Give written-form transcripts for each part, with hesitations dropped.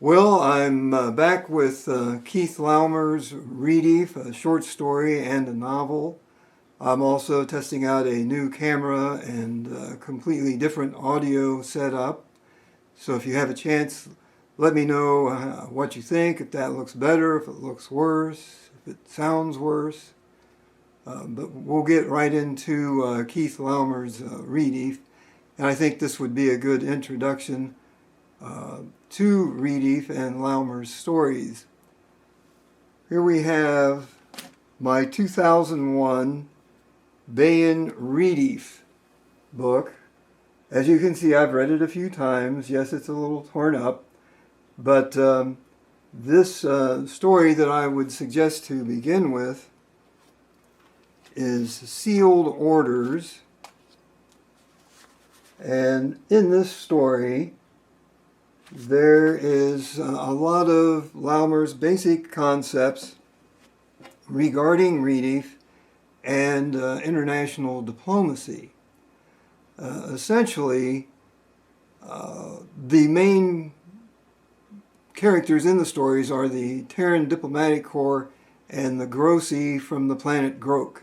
Well, I'm back with Keith Laumer's Retief, a short story and a novel. I'm also testing out a new camera and a completely different audio setup. So if you have a chance, let me know what you think, if that looks better, if it looks worse, if it sounds worse. But we'll get right into Keith Laumer's Retief. And I think this would be a good introduction to Retief and Laumer's stories. Here we have my 2001 Baen Retief book. As you can see, I've read it a few times. Yes, it's a little torn up, but this story that I would suggest to begin with is Sealed Orders. And in this story, there is a lot of Laumer's basic concepts regarding Retief and international diplomacy. Essentially, the main characters in the stories are the Terran Diplomatic Corps and the Grossi from the planet Grok.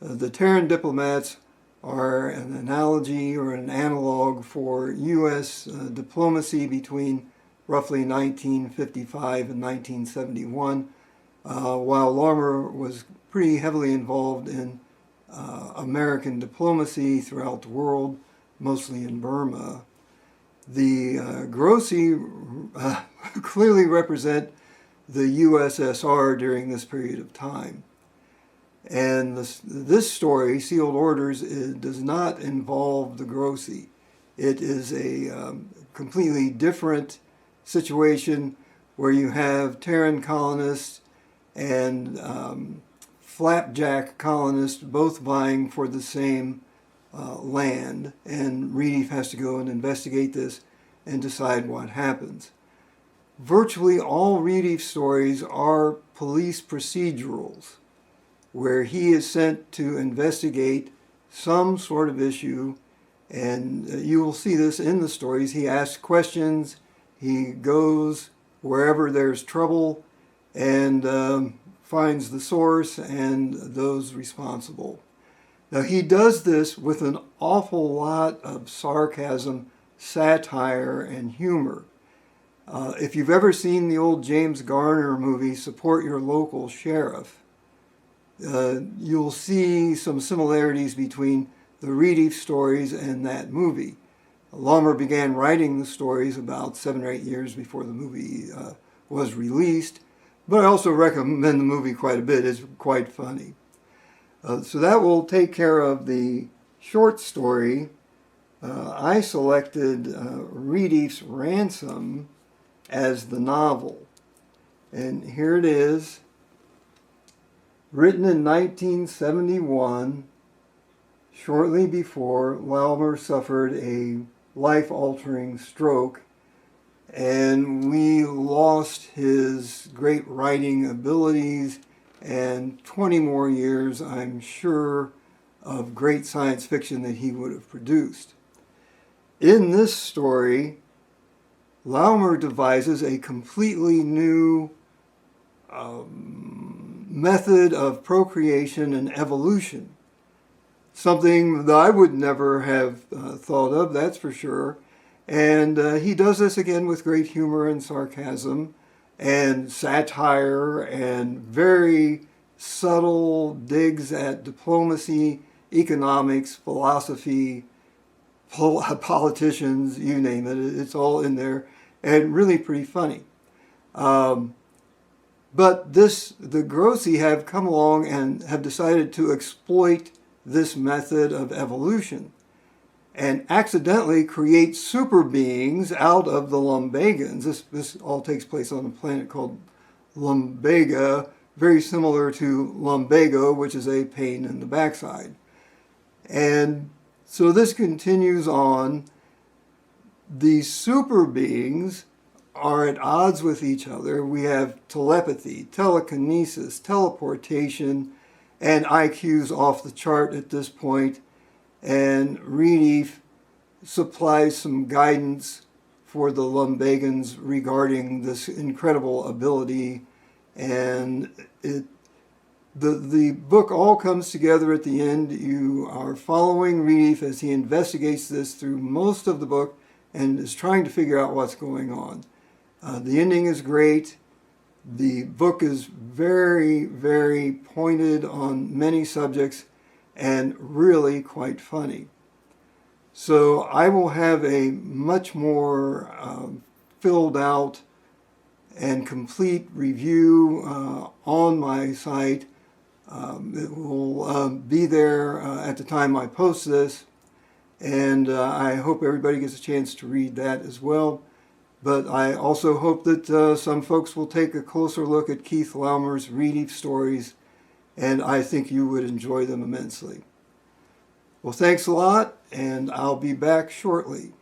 The Terran diplomats are an analogy or an analog for U.S. Diplomacy between roughly 1955 and 1971, while Laumer was pretty heavily involved in American diplomacy throughout the world, mostly in Burma. The Grossi clearly represent the USSR during this period of time. And this story, Sealed Orders, does not involve the Grossi. It is a completely different situation where you have Terran colonists and flapjack colonists both vying for the same land. And Retief has to go and investigate this and decide what happens. Virtually all Retief stories are police procedurals, where he is sent to investigate some sort of issue, and you will see this in the stories. He asks questions, he goes wherever there's trouble, and finds the source and those responsible. Now, he does this with an awful lot of sarcasm, satire, and humor. If you've ever seen the old James Garner movie, Support Your Local Sheriff, you'll see some similarities between the Retief stories and that movie. Laumer began writing the stories about 7 or 8 years before the movie was released, but I also recommend the movie quite a bit. It's quite funny. So that will take care of the short story. I selected Retief's Ransom as the novel. And here it is. Written in 1971, shortly before Laumer suffered a life-altering stroke, and we lost his great writing abilities and 20 more years, I'm sure, of great science fiction that he would have produced. In this story, Laumer devises a completely new method of procreation and evolution. Something that I would never have thought of, that's for sure. And he does this again with great humor and sarcasm and satire and very subtle digs at diplomacy, economics, philosophy, politicians, you name it. It's all in there and really pretty funny. But the Grossi have come along and have decided to exploit this method of evolution and accidentally create super beings out of the Lumbagans. This all takes place on a planet called Lumbaga, very similar to lumbago, which is a pain in the backside. And so this continues on. These super beings are at odds with each other. We have telepathy, telekinesis, teleportation, and IQs off the chart at this point. And Retief supplies some guidance for the Lumbagans regarding this incredible ability. And the book all comes together at the end. You are following Retief as he investigates this through most of the book and is trying to figure out what's going on. The ending is great. The book is very, very pointed on many subjects and really quite funny. So I will have a much more filled out and complete review on my site. It will be there at the time I post this, and I hope everybody gets a chance to read that as well. But I also hope that some folks will take a closer look at Keith Laumer's Retief stories, and I think you would enjoy them immensely. Well, thanks a lot, and I'll be back shortly.